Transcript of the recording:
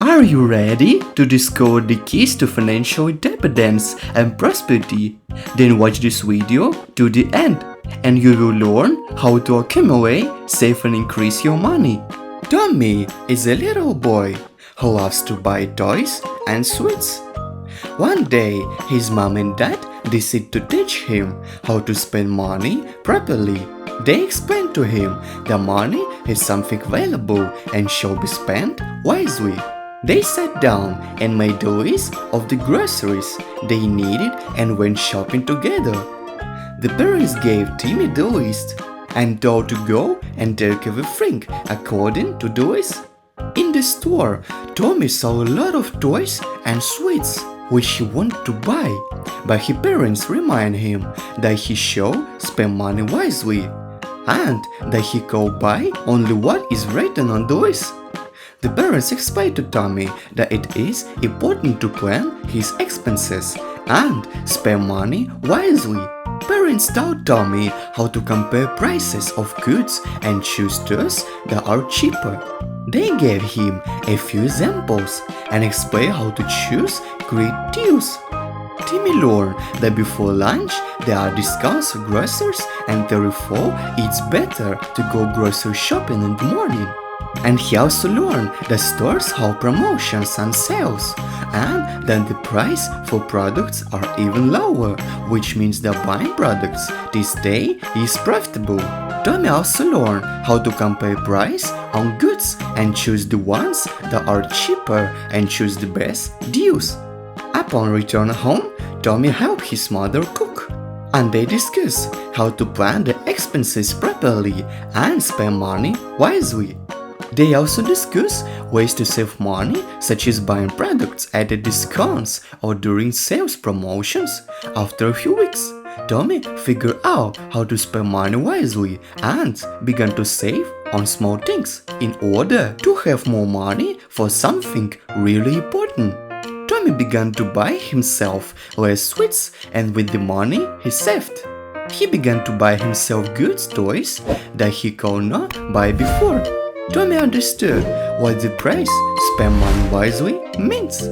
Are you ready to discover the keys to financial independence and prosperity? Then watch this video to the end and you will learn how to accumulate, save and increase your money. Tommy is a little boy who loves to buy toys and sweets. One day, his mom and dad decide to teach him how to spend money properly. They explain to him that money is something valuable and should be spent wisely. They sat down and made a list of the groceries they needed and went shopping together. The parents gave Timmy the list and told to go and take everything according to the list. In the store, Tommy saw a lot of toys and sweets which he wanted to buy, but his parents remind him that he should spend money wisely and that he could buy only what is written on the list. The parents explained to Tommy that it is important to plan his expenses and spend money wisely. Parents taught Tommy how to compare prices of goods and choose those that are cheaper. They gave him a few examples and explained how to choose great deals. Timmy learned that before lunch there are discounts for groceries and therefore it's better to go grocery shopping in the morning. And he also learned that stores have promotions and sales, and that the price for products are even lower, which means that buying products this day is profitable. Tommy also learned how to compare price on goods and choose the ones that are cheaper and choose the best deals. Upon return home, Tommy helped his mother cook, and they discussed how to plan the expenses properly and spend money wisely. They also discuss ways to save money, such as buying products at the discounts or during sales promotions. After a few weeks, Tommy figured out how to spend money wisely and began to save on small things in order to have more money for something really important. Tommy began to buy himself less sweets, and with the money he saved, he began to buy himself good toys that he could not buy before. Tommy understood what the phrase "spend money wisely" means.